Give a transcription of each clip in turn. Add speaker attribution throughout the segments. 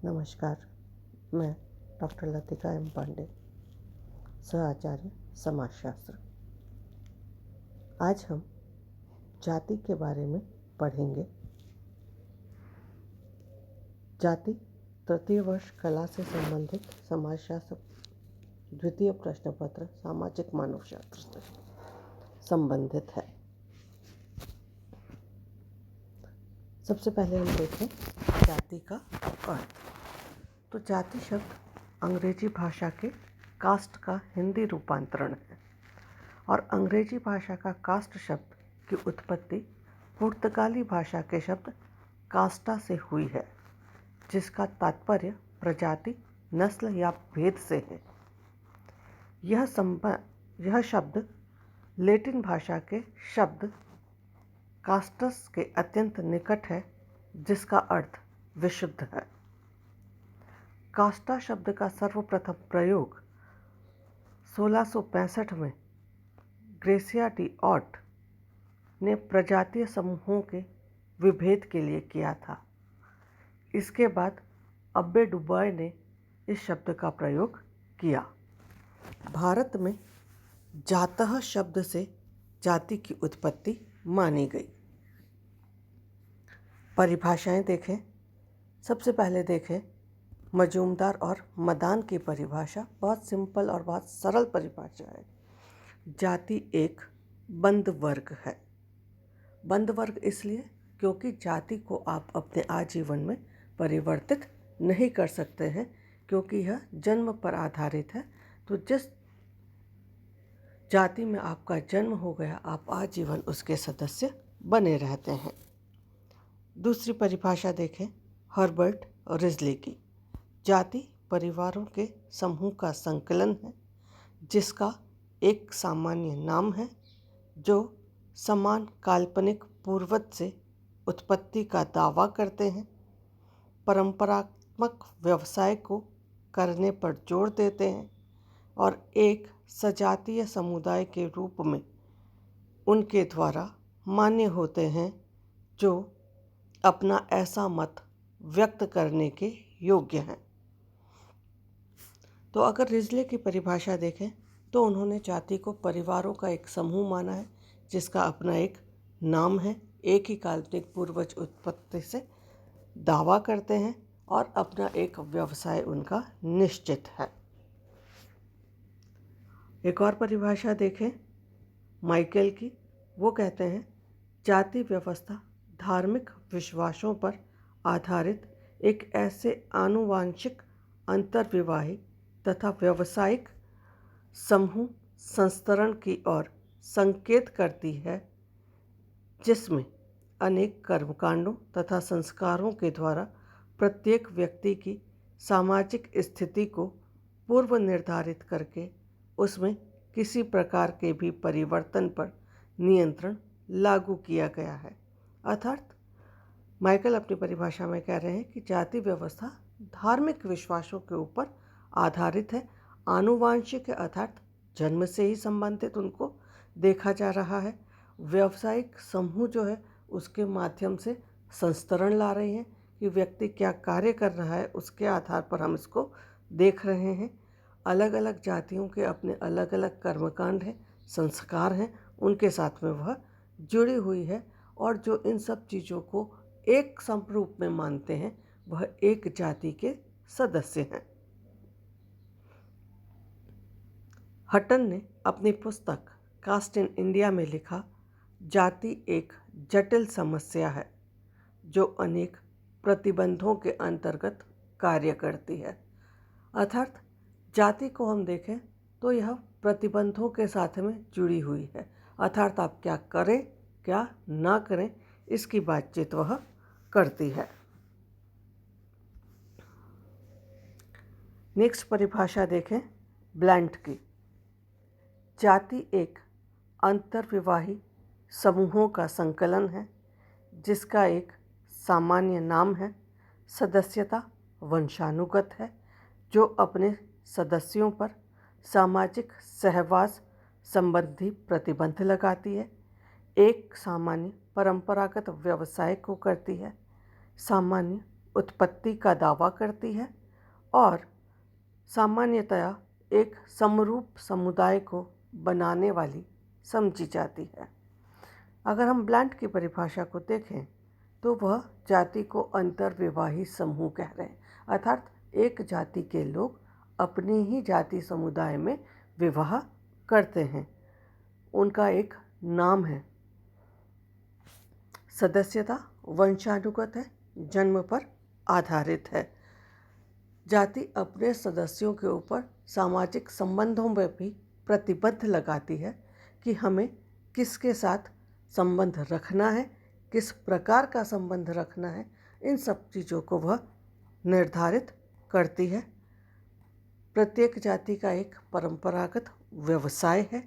Speaker 1: नमस्कार, मैं doctor Latika M Pandey, सह आचार्य समाजशास्त्र। आज हम जाति के बारे में पढ़ेंगे। जाति तृतीय वर्ष कला से संबंधित समाजशास्त्र द्वितीय प्रश्न पत्र सामाजिक मानवशास्त्र से संबंधित है। सबसे पहले हम देखें जाति का अर्थ। तो जाति शब्द अंग्रेजी भाषा के कास्ट का हिंदी रूपांतरण है और अंग्रेजी भाषा का कास्ट शब्द की उत्पत्ति पुर्तगाली भाषा के शब्द कास्टा से हुई है, जिसका तात्पर्य प्रजाति, नस्ल या भेद से है। यह शब्द लैटिन भाषा के शब्द कास्टस के अत्यंत निकट है, जिसका अर्थ विशुद्ध है। कास्टा शब्द का सर्वप्रथम प्रयोग 1665 में ग्रेसिया डी ऑट ने प्रजातीय समूहों के विभेद के लिए किया था। इसके बाद अब्बे डुबॉय ने इस शब्द का प्रयोग किया। भारत में जातः शब्द से जाति की उत्पत्ति मानी गई। परिभाषाएं देखें। सबसे पहले देखें मजूमदार और मदान की परिभाषा। बहुत सिंपल और बहुत सरल परिभाषा है। जाति एक बंद वर्ग है। बंद वर्ग इसलिए क्योंकि जाति को आप अपने आजीवन में परिवर्तित नहीं कर सकते हैं, क्योंकि यह जन्म पर आधारित है। तो जिस जाति में आपका जन्म हो गया, आप आजीवन उसके सदस्य बने रहते हैं। दूसरी परिभाषा देखें हर्बर्ट रिजले की। जाति परिवारों के समूह का संकलन है, जिसका एक सामान्य नाम है जो समान काल्पनिक पूर्वज से उत्पत्ति का दावा करते हैं, परंपरात्मक व्यवसाय को करने पर जोर देते हैं और एक सजातीय समुदाय के रूप में उनके द्वारा मान्य होते हैं, जो अपना ऐसा मत व्यक्त करने के योग्य हैं। तो अगर रिजले की परिभाषा देखें तो उन्होंने जाति को परिवारों का एक समूह माना है, जिसका अपना एक नाम है, एक ही काल्पनिक पूर्वज उत्पत्ति से दावा करते हैं और अपना एक व्यवसाय उनका निश्चित है। एक और परिभाषा देखें माइकल की। वो कहते हैं जाति व्यवस्था धार्मिक विश्वासों पर आधारित एक ऐसे आनुवांशिक अंतर्विवाही तथा व्यावसायिक समूह संस्तरण की ओर संकेत करती है, जिसमें अनेक कर्मकांडों तथा संस्कारों के द्वारा प्रत्येक व्यक्ति की सामाजिक स्थिति को पूर्व निर्धारित करके उसमें किसी प्रकार के भी परिवर्तन पर नियंत्रण लागू किया गया है। अर्थात माइकल अपनी परिभाषा में कह रहे हैं कि जाति व्यवस्था धार्मिक विश्वासों के ऊपर आधारित है। आनुवांशिक है, अर्थात जन्म से ही संबंधित उनको देखा जा रहा है। व्यावसायिक समूह जो है उसके माध्यम से संस्तरण ला रहे हैं कि व्यक्ति क्या कार्य कर रहा है, उसके आधार पर हम इसको देख रहे हैं। अलग अलग जातियों के अपने अलग अलग कर्मकांड हैं, संस्कार हैं, उनके साथ में वह जुड़ी हुई है और जो इन सब चीज़ों को एक समरूप में मानते हैं, वह एक जाति के सदस्य हैं। हटन ने अपनी पुस्तक कास्ट इन इंडिया में लिखा, जाति एक जटिल समस्या है जो अनेक प्रतिबंधों के अंतर्गत कार्य करती है। अर्थात जाति को हम देखें तो यह प्रतिबंधों के साथ में जुड़ी हुई है। अर्थात आप क्या करें क्या ना करें, इसकी बातचीत वह करती है। नेक्स्ट परिभाषा देखें ब्लैंट की। जाति एक अंतर्विवाही समूहों का संकलन है, जिसका एक सामान्य नाम है, सदस्यता वंशानुगत है, जो अपने सदस्यों पर सामाजिक सहवास संबंधी प्रतिबंध लगाती है, एक सामान्य परंपरागत व्यवसाय को करती है, सामान्य उत्पत्ति का दावा करती है और सामान्यतया एक समरूप समुदाय को बनाने वाली समझी जाती है। अगर हम ब्लैंड की परिभाषा को देखें तो वह जाति को अंतर्विवाही समूह कह रहे हैं, अर्थात एक जाति के लोग अपनी ही जाति समुदाय में विवाह करते हैं। उनका एक नाम है। सदस्यता वंशानुगत है, जन्म पर आधारित है। जाति अपने सदस्यों के ऊपर सामाजिक संबंधों में भी प्रतिबद्ध लगाती है कि हमें किसके साथ संबंध रखना है, किस प्रकार का संबंध रखना है। इन सब चीज़ों को वह निर्धारित करती है। प्रत्येक जाति का एक परंपरागत व्यवसाय है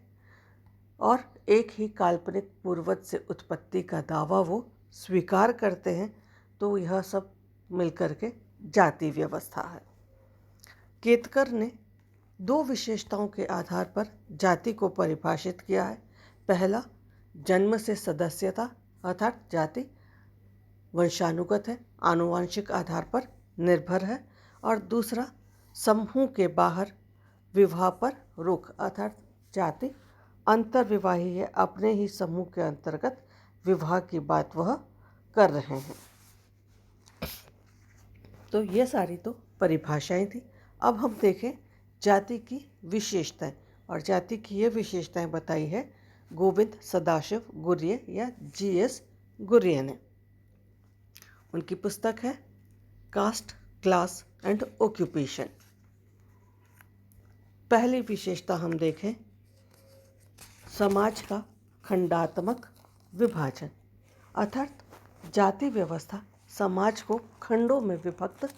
Speaker 1: और एक ही काल्पनिक पूर्वज से उत्पत्ति का दावा वो स्वीकार करते हैं। तो यह सब मिलकर के जाति व्यवस्था है। केतकर ने 2 विशेषताओं के आधार पर जाति को परिभाषित किया है। पहला, जन्म से सदस्यता, अर्थात जाति वंशानुगत है, आनुवांशिक आधार पर निर्भर है। और दूसरा, समूह के बाहर विवाह पर रोक, अर्थात जाति अंतर्विवाही है, अपने ही समूह के अंतर्गत विवाह की बात वह कर रहे हैं। तो ये सारी तो परिभाषाएं थी। अब हम देखें जाति की विशेषताएं, और जाति की ये विशेषताएं बताई है गोविंद सदाशिव गुर्ये या GS गुर्ये ने। उनकी पुस्तक है कास्ट, क्लास एंड ऑक्यूपेशन। पहली विशेषता हम देखें, समाज का खंडात्मक विभाजन, अर्थात जाति व्यवस्था समाज को खंडों में विभक्त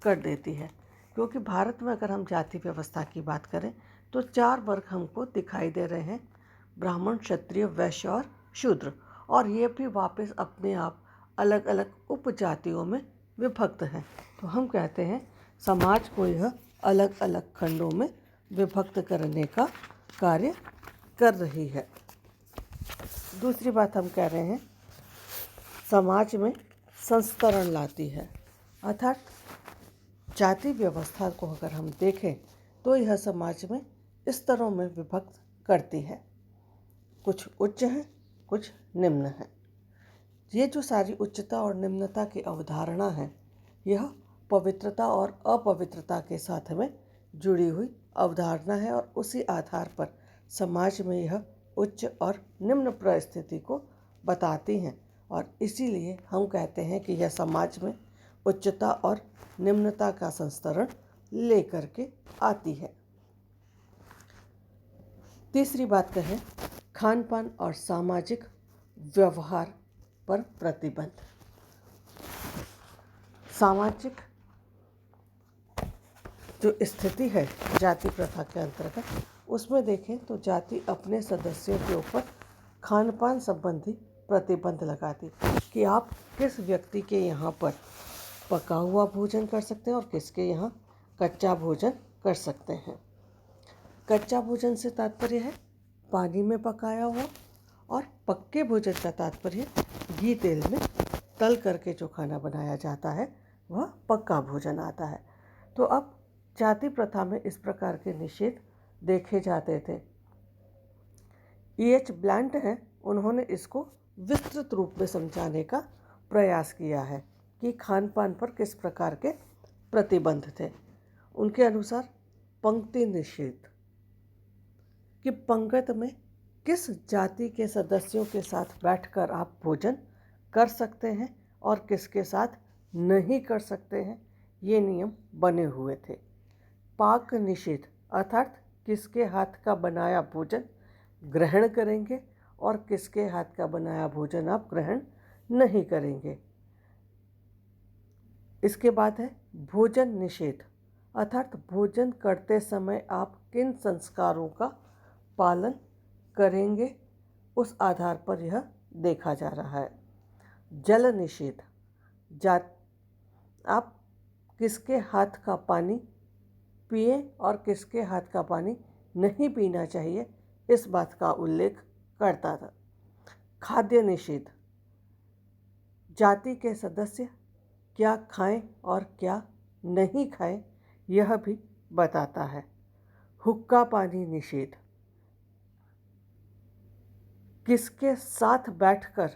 Speaker 1: कर देती है। क्योंकि भारत में अगर हम जाति व्यवस्था की बात करें तो 4 वर्ग हमको दिखाई दे रहे हैं, ब्राह्मण, क्षत्रिय, वैश्य और शूद्र, और ये भी वापस अपने आप अलग अलग उपजातियों में विभक्त हैं। तो हम कहते हैं समाज को यह अलग अलग खंडों में विभक्त करने का कार्य कर रही है। दूसरी बात हम कह रहे हैं समाज में संस्तरण लाती है, अर्थात जाति व्यवस्था को अगर हम देखें तो यह समाज में स्तरों में विभक्त करती है। कुछ उच्च हैं, कुछ निम्न हैं। ये जो सारी उच्चता और निम्नता की अवधारणा है, यह पवित्रता और अपवित्रता के साथ में जुड़ी हुई अवधारणा है और उसी आधार पर समाज में यह उच्च और निम्न परिस्थिति को बताती हैं। और इसीलिए हम कहते हैं कि यह समाज में उच्चता और निम्नता का संस्तरण लेकर के आती है। तीसरी बात कहें खान पान और सामाजिक व्यवहार पर प्रतिबंध। सामाजिक जो स्थिति है जाति प्रथा के अंतर्गत, उसमें देखें तो जाति अपने सदस्यों के ऊपर खान पान संबंधी प्रतिबंध लगाती कि आप किस व्यक्ति के यहाँ पर पका हुआ भोजन कर सकते हैं और किसके यहाँ कच्चा भोजन कर सकते हैं। कच्चा भोजन से तात्पर्य है पानी में पकाया हुआ, और पक्के भोजन का तात्पर्य घी तेल में तल करके जो खाना बनाया जाता है वह पक्का भोजन आता है। तो अब जाति प्रथा में इस प्रकार के निषेध देखे जाते थे। EH ब्लैंट हैं, उन्होंने इसको विस्तृत रूप में समझाने का प्रयास किया है कि खान पान पर किस प्रकार के प्रतिबंध थे। उनके अनुसार पंक्ति निषेध, कि पंगत में किस जाति के सदस्यों के साथ बैठकर आप भोजन कर सकते हैं और किसके साथ नहीं कर सकते हैं, ये नियम बने हुए थे। पाक निषेध, अर्थात किसके हाथ का बनाया भोजन ग्रहण करेंगे और किसके हाथ का बनाया भोजन आप ग्रहण नहीं करेंगे। इसके बाद है भोजन निषेध, अर्थात भोजन करते समय आप किन संस्कारों का पालन करेंगे, उस आधार पर यह देखा जा रहा है। जल निषेध, आप किसके हाथ का पानी पिए और किसके हाथ का पानी नहीं पीना चाहिए, इस बात का उल्लेख करता था। खाद्य निषेध, जाति के सदस्य क्या खाएं और क्या नहीं खाएं यह भी बताता है। हुक्का पानी निषेध, किसके साथ बैठकर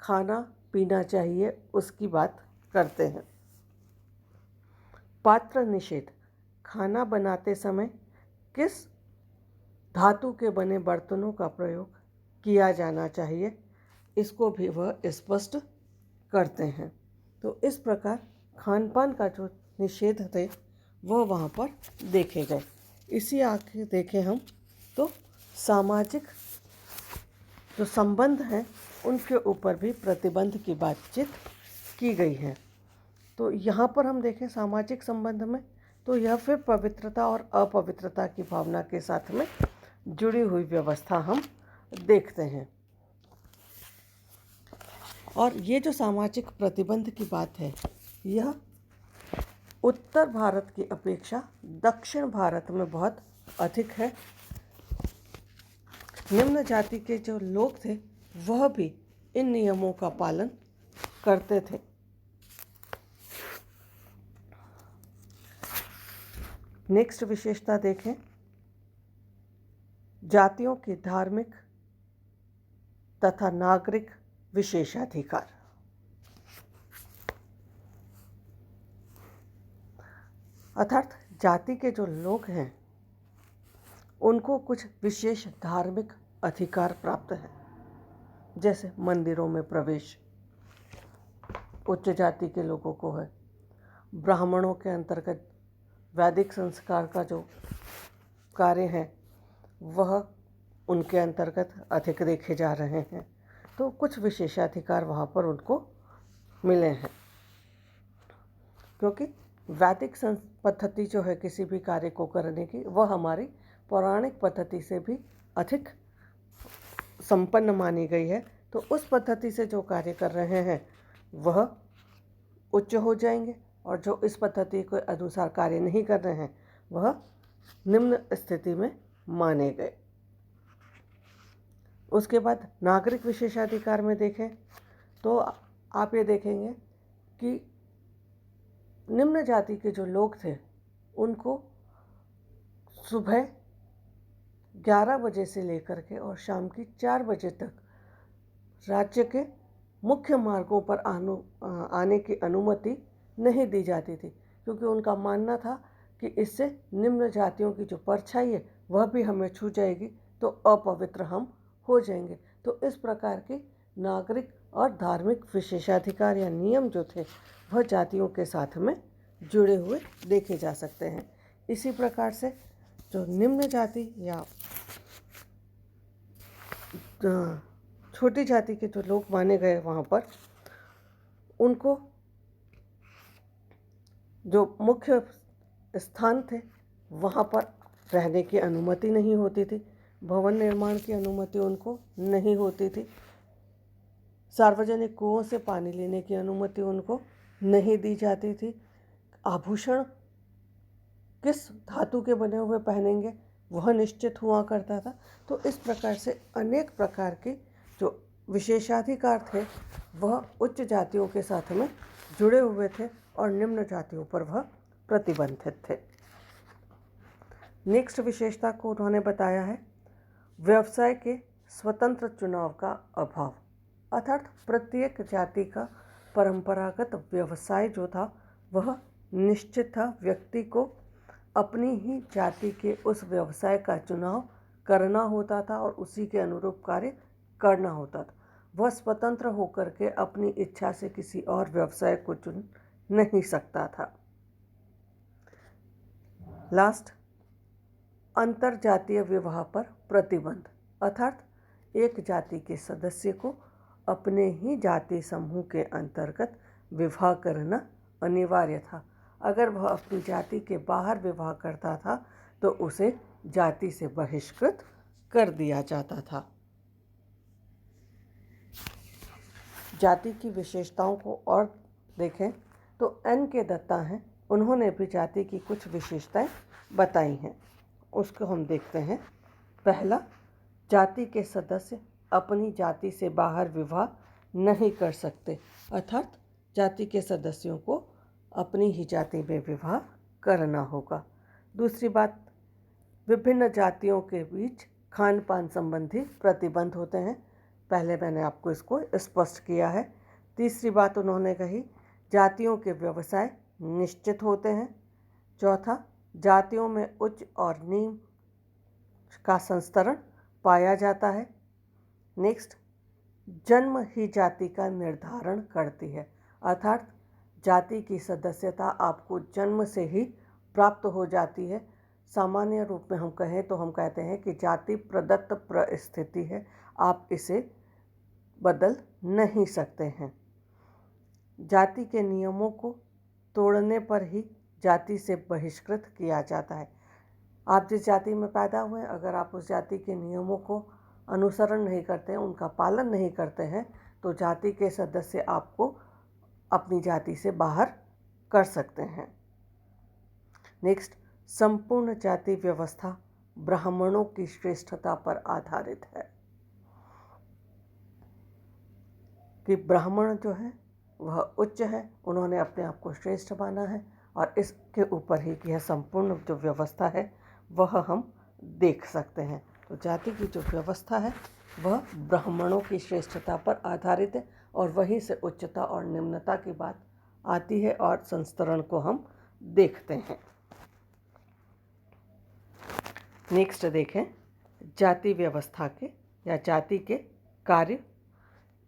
Speaker 1: खाना पीना चाहिए उसकी बात करते हैं। पात्र निषेध, खाना बनाते समय किस धातु के बने बर्तनों का प्रयोग किया जाना चाहिए इसको भी वह स्पष्ट करते हैं। तो इस प्रकार खान पान का जो निषेध थे वह वहाँ पर देखे गए। इसी आगे देखें हम तो सामाजिक जो संबंध हैं उनके ऊपर भी प्रतिबंध की बातचीत की गई है। तो यहाँ पर हम देखें सामाजिक संबंध में तो यह फिर पवित्रता और अपवित्रता की भावना के साथ में जुड़ी हुई व्यवस्था हम देखते हैं। और ये जो सामाजिक प्रतिबंध की बात है यह उत्तर भारत की अपेक्षा दक्षिण भारत में बहुत अधिक है। निम्न जाति के जो लोग थे वह भी इन नियमों का पालन करते थे। नेक्स्ट विशेषता देखें, जातियों के धार्मिक तथा नागरिक विशेषाधिकार। अर्थात जाति के जो लोग हैं उनको कुछ विशेष धार्मिक अधिकार प्राप्त है, जैसे मंदिरों में प्रवेश उच्च जाति के लोगों को है। ब्राह्मणों के अंतर्गत वैदिक संस्कार का जो कार्य है वह उनके अंतर्गत अधिक देखे जा रहे हैं। तो कुछ विशेषाधिकार वहाँ पर उनको मिले हैं, क्योंकि वैदिक पद्धति जो है किसी भी कार्य को करने की वह हमारी पौराणिक पद्धति से भी अधिक संपन्न मानी गई है। तो उस पद्धति से जो कार्य कर रहे हैं वह उच्च हो जाएंगे और जो इस पद्धति के अनुसार कार्य नहीं कर रहे हैं वह निम्न स्थिति में माने गए। उसके बाद नागरिक विशेषाधिकार में देखें तो आप ये देखेंगे कि निम्न जाति के जो लोग थे उनको सुबह 11 बजे से लेकर के और शाम की 4 बजे तक राज्य के मुख्य मार्गों पर आने की अनुमति नहीं दी जाती थी, क्योंकि उनका मानना था कि इससे निम्न जातियों की जो परछाई है वह भी हमें छू जाएगी तो अपवित्र हम हो जाएंगे। तो इस प्रकार के नागरिक और धार्मिक विशेषाधिकार या नियम जो थे वह जातियों के साथ में जुड़े हुए देखे जा सकते हैं। इसी प्रकार से जो निम्न जाति या छोटी जाति के जो लोग माने गए वहाँ पर उनको जो मुख्य स्थान थे वहाँ पर रहने की अनुमति नहीं होती थी, भवन निर्माण की अनुमति उनको नहीं होती थी, सार्वजनिक कुओं से पानी लेने की अनुमति उनको नहीं दी जाती थी, आभूषण किस धातु के बने हुए पहनेंगे वह निश्चित हुआ करता था। तो इस प्रकार से अनेक प्रकार के जो विशेषाधिकार थे वह उच्च जातियों के साथ में जुड़े हुए थे और निम्न जातियों पर वह प्रतिबंधित थे। नेक्स्ट विशेषता को उन्होंने बताया है व्यवसाय के स्वतंत्र चुनाव का अभाव। अर्थात प्रत्येक जाति का परंपरागत व्यवसाय जो था वह निश्चित था, व्यक्ति को अपनी ही जाति के उस व्यवसाय का चुनाव करना होता था और उसी के अनुरूप कार्य करना होता था। वह स्वतंत्र होकर के अपनी इच्छा से किसी और व्यवसाय को चुन नहीं सकता था। लास्ट, अंतर जातीय विवाह पर प्रतिबंध। अर्थात एक जाति के सदस्य को अपने ही जाति समूह के अंतर्गत विवाह करना अनिवार्य था। अगर वह अपनी जाति के बाहर विवाह करता था तो उसे जाति से बहिष्कृत कर दिया जाता था। जाति की विशेषताओं को और देखें तो एन के दत्ता हैं, उन्होंने भी जाति की कुछ विशेषताएं बताई हैं, उसको हम देखते हैं। पहला, जाति के सदस्य अपनी जाति से बाहर विवाह नहीं कर सकते। अर्थात जाति के सदस्यों को अपनी ही जाति में विवाह करना होगा। दूसरी बात, विभिन्न जातियों के बीच खान पान संबंधी प्रतिबंध होते हैं। पहले मैंने आपको इसको स्पष्ट किया है। तीसरी बात उन्होंने कही, जातियों के व्यवसाय निश्चित होते हैं। चौथा, जातियों में उच्च और निम्न का संस्तरण पाया जाता है। नेक्स्ट, जन्म ही जाति का निर्धारण करती है, अर्थात जाति की सदस्यता आपको जन्म से ही प्राप्त हो जाती है। सामान्य रूप में हम कहें तो हम कहते हैं कि जाति प्रदत्त परिस्थिति है, आप इसे बदल नहीं सकते हैं। जाति के नियमों को तोड़ने पर ही जाति से बहिष्कृत किया जाता है। आप जिस जाति में पैदा हुए, अगर आप उस जाति के नियमों को अनुसरण नहीं करते हैं, उनका पालन नहीं करते हैं, तो जाति के सदस्य आपको अपनी जाति से बाहर कर सकते हैं। नेक्स्ट, संपूर्ण जाति व्यवस्था ब्राह्मणों की श्रेष्ठता पर आधारित है, कि ब्राह्मण जो है वह उच्च है, उन्होंने अपने आप को श्रेष्ठ माना है, और इसके ऊपर ही यह संपूर्ण जो व्यवस्था है वह हम देख सकते हैं। तो जाति की जो व्यवस्था है वह ब्राह्मणों की श्रेष्ठता पर आधारित है, और वहीं से उच्चता और निम्नता की बात आती है और संस्तरण को हम देखते हैं। नेक्स्ट देखें, जाति व्यवस्था के या जाति के कार्य।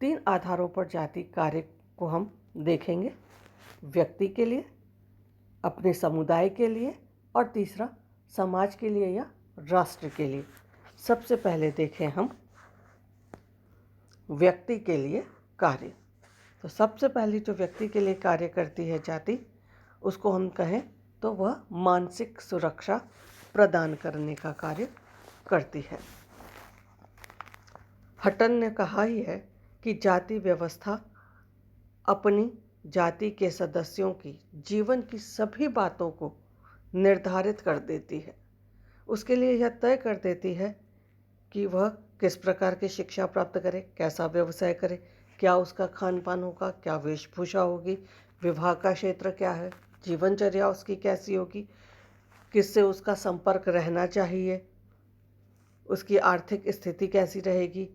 Speaker 1: 3 आधारों पर जाति कार्य को हम देखेंगे, व्यक्ति के लिए, अपने समुदाय के लिए, और तीसरा समाज के लिए या राष्ट्र के लिए। सबसे पहले देखें हम व्यक्ति के लिए कार्य। तो सबसे पहली जो व्यक्ति के लिए कार्य करती है जाति, उसको हम कहें तो वह मानसिक सुरक्षा प्रदान करने का कार्य करती है। हटन ने कहा ही है कि जाति व्यवस्था अपनी जाति के सदस्यों की जीवन की सभी बातों को निर्धारित कर देती है। उसके लिए यह तय कर देती है कि वह किस प्रकार की शिक्षा प्राप्त करे, कैसा व्यवसाय करे, क्या उसका खान पान होगा, क्या वेशभूषा होगी, विवाह का क्षेत्र क्या है, जीवनचर्या उसकी कैसी होगी, किससे उसका संपर्क रहना चाहिए, उसकी आर्थिक स्थिति कैसी रहेगी,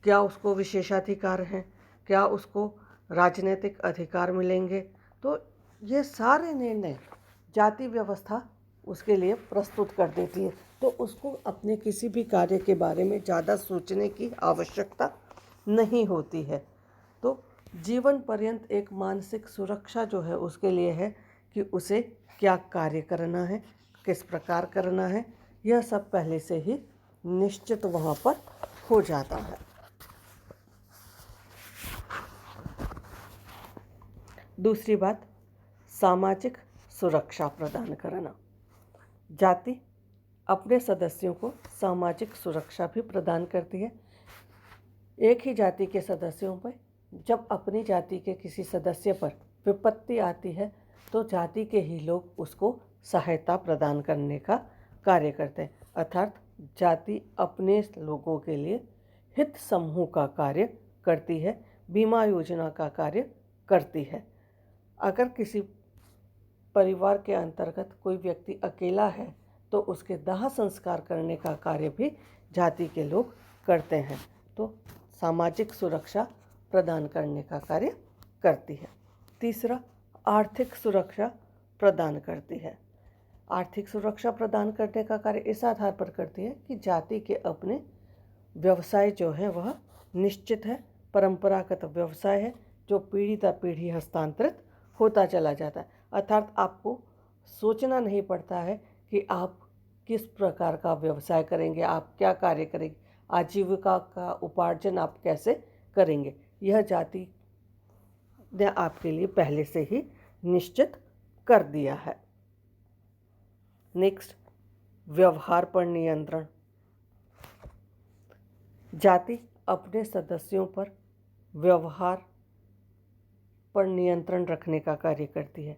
Speaker 1: क्या उसको विशेषाधिकार हैं, क्या उसको राजनीतिक अधिकार मिलेंगे। तो ये सारे निर्णय जाति व्यवस्था उसके लिए प्रस्तुत कर देती है। तो उसको अपने किसी भी कार्य के बारे में ज़्यादा सोचने की आवश्यकता नहीं होती है। तो जीवन पर्यंत एक मानसिक सुरक्षा जो है उसके लिए है कि उसे क्या कार्य करना है, किस प्रकार करना है, यह सब पहले से ही निश्चित वहाँ पर हो जाता है। दूसरी बात, सामाजिक सुरक्षा प्रदान करना। जाति अपने सदस्यों को सामाजिक सुरक्षा भी प्रदान करती है। एक ही जाति के सदस्यों पर जब अपनी जाति के किसी सदस्य पर विपत्ति आती है तो जाति के ही लोग उसको सहायता प्रदान करने का कार्य करते हैं, अर्थात जाति अपने लोगों के लिए हित समूह का कार्य करती है, बीमा योजना का कार्य करती है। अगर किसी परिवार के अंतर्गत कोई व्यक्ति अकेला है तो उसके दाह संस्कार करने का कार्य भी जाति के लोग करते हैं। तो सामाजिक सुरक्षा प्रदान करने का कार्य करती है। तीसरा, आर्थिक सुरक्षा प्रदान करती है। आर्थिक सुरक्षा प्रदान करने का कार्य इस आधार पर करती है कि जाति के अपने व्यवसाय जो है वह निश्चित है, परंपरागत व्यवसाय है जो पीढ़ी दर पीढ़ी हस्तांतरित होता चला जाता है। अर्थात आपको सोचना नहीं पड़ता है कि आप किस प्रकार का व्यवसाय करेंगे, आप क्या कार्य करेंगे, आजीविका का उपार्जन आप कैसे करेंगे, यह जाति ने आपके लिए पहले से ही निश्चित कर दिया है। नेक्स्ट, व्यवहार पर नियंत्रण। जाति अपने सदस्यों पर व्यवहार पर नियंत्रण रखने का कार्य करती है।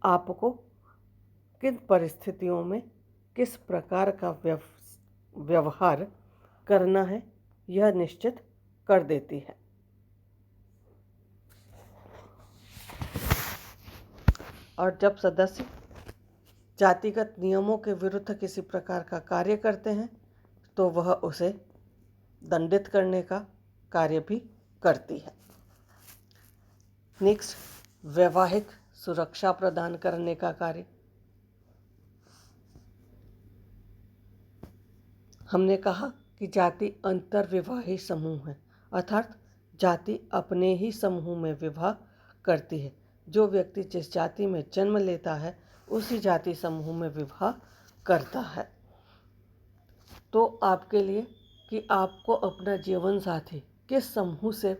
Speaker 1: आपको किन परिस्थितियों में किस प्रकार का व्यवहार करना है यह निश्चित कर देती है। और जब सदस्य जातिगत नियमों के विरुद्ध किसी प्रकार का कार्य करते हैं तो वह उसे दंडित करने का कार्य भी करती है। नेक्स्ट, वैवाहिक सुरक्षा प्रदान करने का कार्य। हमने कहा कि जाति अंतर्विवाही समूह है, अर्थात जाति अपने ही समूह में विवाह करती है। जो व्यक्ति जिस जाति में जन्म लेता है उसी जाति समूह में विवाह करता है। तो आपके लिए कि आपको अपना जीवन साथी किस समूह से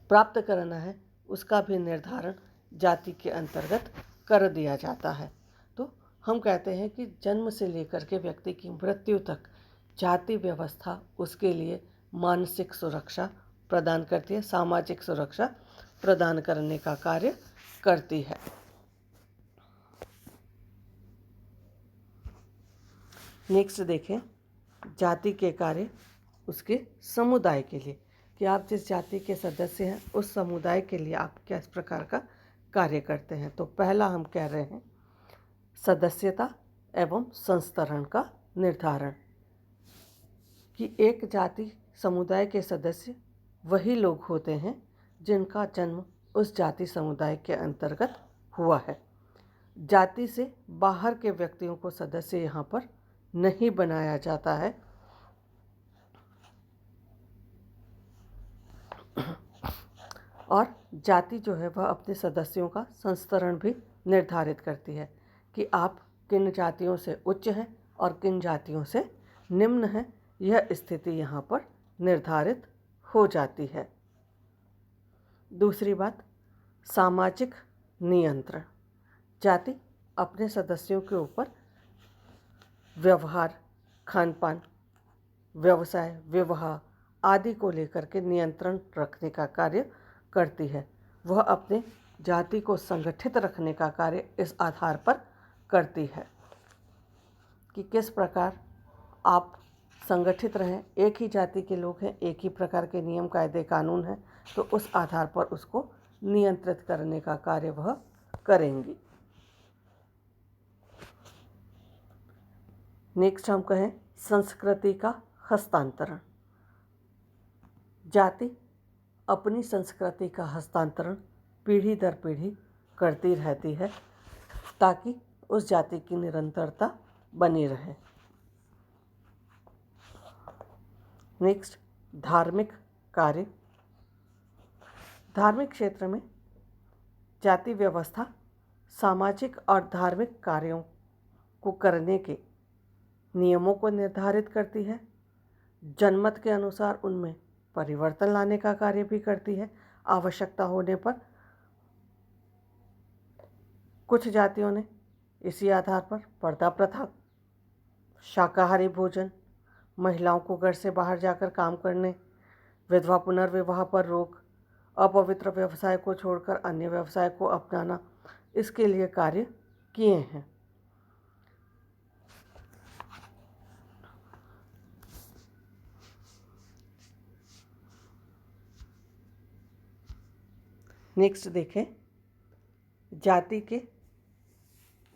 Speaker 1: प्राप्त करना है उसका भी निर्धारण जाति के अंतर्गत कर दिया जाता है। तो हम कहते हैं कि जन्म से लेकर के व्यक्ति की मृत्यु तक जाति व्यवस्था उसके लिए मानसिक सुरक्षा प्रदान करती है, सामाजिक सुरक्षा प्रदान करने का कार्य करती है। नेक्स्ट देखें, जाति के कार्य उसके समुदाय के लिए, कि आप जिस जाति के सदस्य हैं उस समुदाय के लिए आप किस प्रकार का कार्य करते हैं। तो पहला हम कह रहे हैं सदस्यता एवं संस्तरण का निर्धारण, कि एक जाति समुदाय के सदस्य वही लोग होते हैं जिनका जन्म उस जाति समुदाय के अंतर्गत हुआ है। जाति से बाहर के व्यक्तियों को सदस्य यहाँ पर नहीं बनाया जाता है। और जाति जो है वह अपने सदस्यों का संस्तरण भी निर्धारित करती है कि आप किन जातियों से उच्च हैं और किन जातियों से निम्न हैं। यह स्थिति यहाँ पर निर्धारित हो जाती है। दूसरी बात, सामाजिक नियंत्रण। जाति अपने सदस्यों के ऊपर व्यवहार, खानपान, व्यवसाय, विवाह आदि को लेकर के नियंत्रण रखने का कार्य करती है। वह अपने जाति को संगठित रखने का कार्य इस आधार पर करती है कि किस प्रकार आप संगठित रहें। एक ही जाति के लोग हैं, एक ही प्रकार के नियम कायदे कानून हैं, तो उस आधार पर उसको नियंत्रित करने का कार्य वह करेंगी। नेक्स्ट हम कहें संस्कृति का हस्तांतरण। जाति अपनी संस्कृति का हस्तांतरण पीढ़ी दर पीढ़ी करती रहती है ताकि उस जाति की निरंतरता बनी रहे। नेक्स्ट, धार्मिक कार्य। धार्मिक क्षेत्र में जाति व्यवस्था सामाजिक और धार्मिक कार्यों को करने के नियमों को निर्धारित करती है। जनमत के अनुसार उनमें परिवर्तन लाने का कार्य भी करती है। आवश्यकता होने पर कुछ जातियों ने इसी आधार पर पर्दा प्रथा, शाकाहारी भोजन, महिलाओं को घर से बाहर जाकर काम करने, विधवा पुनर्विवाह पर रोक, अपवित्र व्यवसाय को छोड़कर अन्य व्यवसाय को अपनाना, इसके लिए कार्य किए हैं। नेक्स्ट देखें, जाति के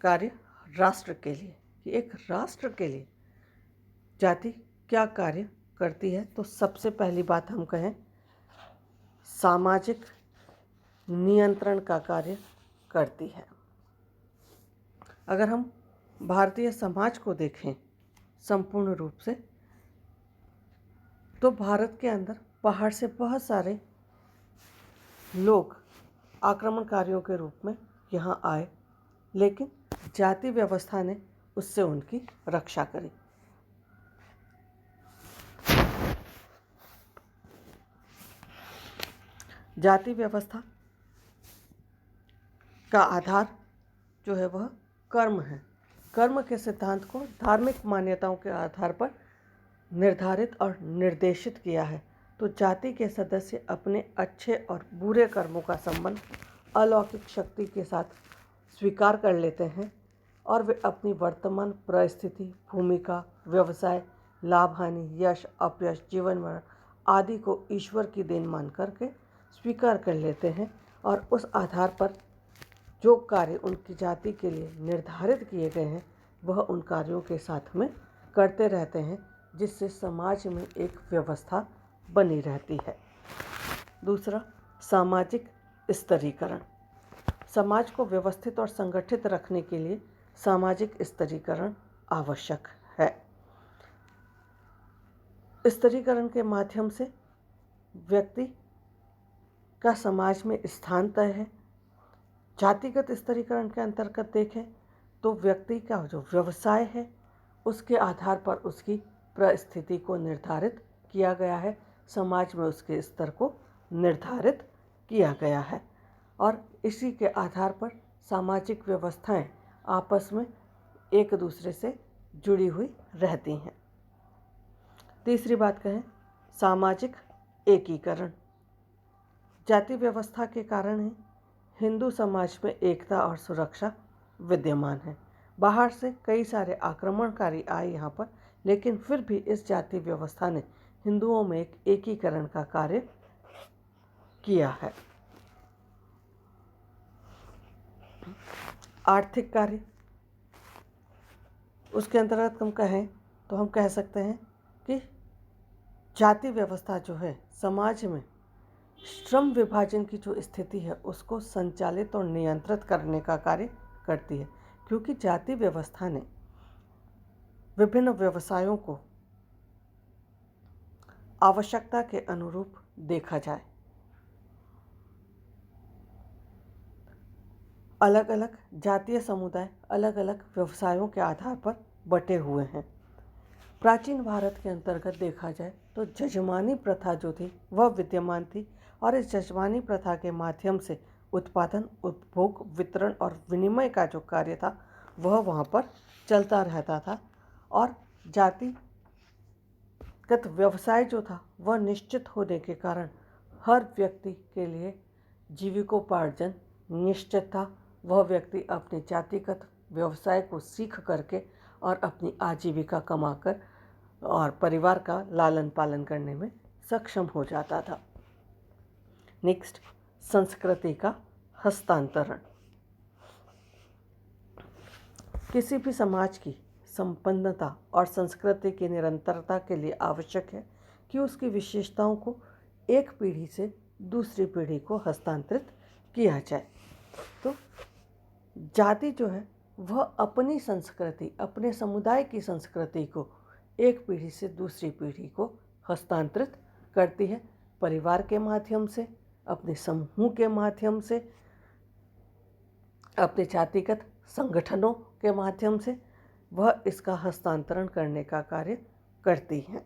Speaker 1: कार्य राष्ट्र के लिए, कि एक राष्ट्र के लिए जाति क्या कार्य करती है। तो सबसे पहली बात हम कहें सामाजिक नियंत्रण का कार्य करती है। अगर हम भारतीय समाज को देखें संपूर्ण रूप से, तो भारत के अंदर बाहर से बहुत सारे लोग आक्रमणकारियों के रूप में यहाँ आए, लेकिन जाति व्यवस्था ने उससे उनकी रक्षा करी। जाति व्यवस्था का आधार जो है वह कर्म है। कर्म के सिद्धांत को धार्मिक मान्यताओं के आधार पर निर्धारित और निर्देशित किया है। तो जाति के सदस्य अपने अच्छे और बुरे कर्मों का संबंध अलौकिक शक्ति के साथ स्वीकार कर लेते हैं और वे अपनी वर्तमान परिस्थिति, भूमिका, व्यवसाय, लाभ हानि, यश अपयश, जीवन मरण आदि को ईश्वर की देन मान करके स्वीकार कर लेते हैं और उस आधार पर जो कार्य उनकी जाति के लिए निर्धारित किए गए हैं वह उन कार्यों के साथ में करते रहते हैं, जिससे समाज में एक व्यवस्था बनी रहती है। दूसरा, सामाजिक स्तरीकरण। समाज को व्यवस्थित और संगठित रखने के लिए सामाजिक स्तरीकरण आवश्यक है। स्तरीकरण के माध्यम से व्यक्ति का समाज में स्थान तय है। जातिगत स्तरीकरण के अंतर्गत देखें तो व्यक्ति का जो व्यवसाय है उसके आधार पर उसकी परिस्थिति को निर्धारित किया गया है, समाज में उसके स्तर को निर्धारित किया गया है और इसी के आधार पर सामाजिक व्यवस्थाएं आपस में एक दूसरे से जुड़ी हुई रहती हैं। तीसरी बात कहें, सामाजिक एकीकरण। जाति व्यवस्था के कारण ही हिंदू समाज में एकता और सुरक्षा विद्यमान है। बाहर से कई सारे आक्रमणकारी आए यहाँ पर, लेकिन फिर भी इस जाति व्यवस्था ने हिंदुओं में एक एकीकरण का कार्य किया है। आर्थिक कार्य, उसके अंतर्गत हम कहें तो हम कह सकते हैं कि जाति व्यवस्था जो है समाज में श्रम विभाजन की जो स्थिति है उसको संचालित और नियंत्रित करने का कार्य करती है, क्योंकि जाति व्यवस्था ने विभिन्न व्यवसायों को आवश्यकता के अनुरूप देखा जाए। अलग अलग जातीय समुदाय अलग अलग व्यवसायों के आधार पर बटे हुए हैं। प्राचीन भारत के अंतर्गत देखा जाए तो जजमानी प्रथा जो थी वह विद्यमान थी और इस जजमानी प्रथा के माध्यम से उत्पादन, उपभोग, वितरण और विनिमय का जो कार्य था वह वहाँ पर चलता रहता था और जातिगत व्यवसाय जो था वह निश्चित होने के कारण हर व्यक्ति के लिए जीविकोपार्जन निश्चित था। वह व्यक्ति अपने जातिगत व्यवसाय को सीख करके और अपनी आजीविका कमाकर और परिवार का लालन पालन करने में सक्षम हो जाता था। नेक्स्ट, संस्कृति का हस्तांतरण। किसी भी समाज की संपन्नता और संस्कृति की निरंतरता के लिए आवश्यक है कि उसकी विशेषताओं को एक पीढ़ी से दूसरी पीढ़ी को हस्तांतरित किया जाए। तो जाति जो है वह अपनी संस्कृति, अपने समुदाय की संस्कृति को एक पीढ़ी से दूसरी पीढ़ी को हस्तांतरित करती है, परिवार के माध्यम से, अपने समूह के माध्यम से, अपने जातिगत संगठनों के माध्यम से वह इसका हस्तांतरण करने का कार्य करती हैं।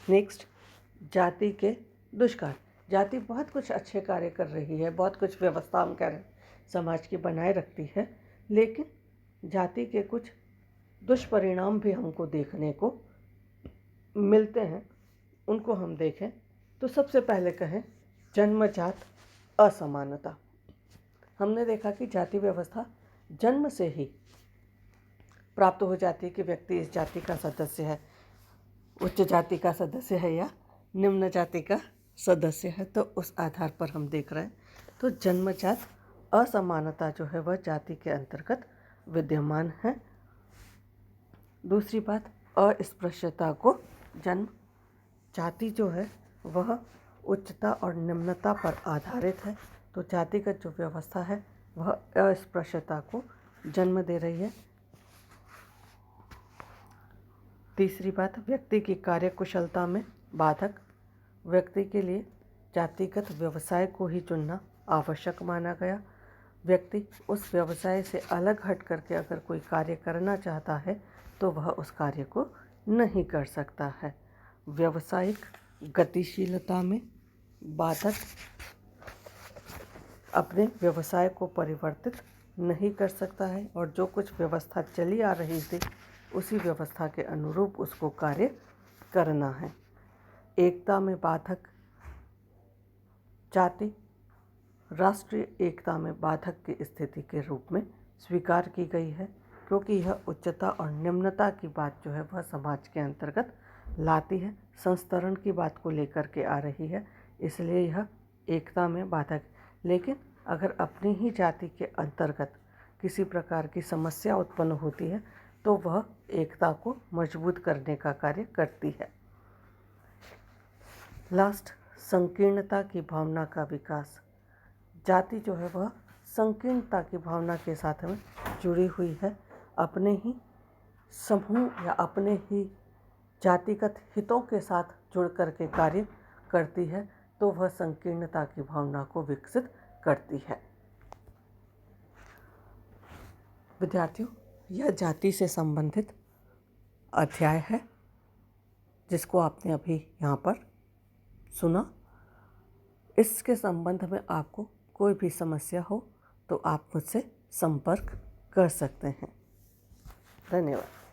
Speaker 1: नेक्स्ट, जाति के दुष्कार्य। जाति बहुत कुछ अच्छे कार्य कर रही है, बहुत कुछ व्यवस्था हम कह रहे हैं समाज की बनाए रखती है, लेकिन जाति के कुछ दुष्परिणाम भी हमको देखने को मिलते हैं। उनको हम देखें तो सबसे पहले कहें जन्मजात असमानता। हमने देखा कि जाति व्यवस्था जन्म से ही प्राप्त हो जाती है कि व्यक्ति इस जाति का सदस्य है, उच्च जाति का सदस्य है या निम्न जाति का सदस्य है, तो उस आधार पर हम देख रहे हैं। तो जन्मजात असमानता जो है वह जाति के अंतर्गत विद्यमान है। दूसरी बात, अस्पृश्यता को जन्म। जाति जो है वह उच्चता और निम्नता पर आधारित है, तो जातिगत जो व्यवस्था है वह अस्पृश्यता को जन्म दे रही है। तीसरी बात, व्यक्ति की कार्यकुशलता में बाधक। व्यक्ति के लिए जातिगत व्यवसाय को ही चुनना आवश्यक माना गया। व्यक्ति उस व्यवसाय से अलग हट करके अगर कोई कार्य करना चाहता है तो वह उस कार्य को नहीं कर सकता है। व्यावसायिक गतिशीलता में बाधक, अपने व्यवसाय को परिवर्तित नहीं कर सकता है और जो कुछ व्यवस्था चली आ रही थी उसी व्यवस्था के अनुरूप उसको कार्य करना है। एकता में बाधक। जाति राष्ट्रीय एकता में बाधक की स्थिति के रूप में स्वीकार की गई है, क्योंकि यह उच्चता और निम्नता की बात जो है वह समाज के अंतर्गत लाती है, संस्तरण की बात को लेकर के आ रही है, इसलिए यह एकता में बाधक। लेकिन अगर अपनी ही जाति के अंतर्गत किसी प्रकार की समस्या उत्पन्न होती है तो वह एकता को मजबूत करने का कार्य करती है। लास्ट, संकीर्णता की भावना का विकास। जाति जो है वह संकीर्णता की भावना के साथ में जुड़ी हुई है। अपने ही समूह या अपने ही जातिगत हितों के साथ जुड़ करके कार्य करती है तो वह संकीर्णता की भावना को विकसित करती है। विद्यार्थियों, यह जाति से संबंधित अध्याय है जिसको आपने अभी यहाँ पर सुना। इसके संबंध में आपको कोई भी समस्या हो तो आप मुझसे संपर्क कर सकते हैं। धन्यवाद।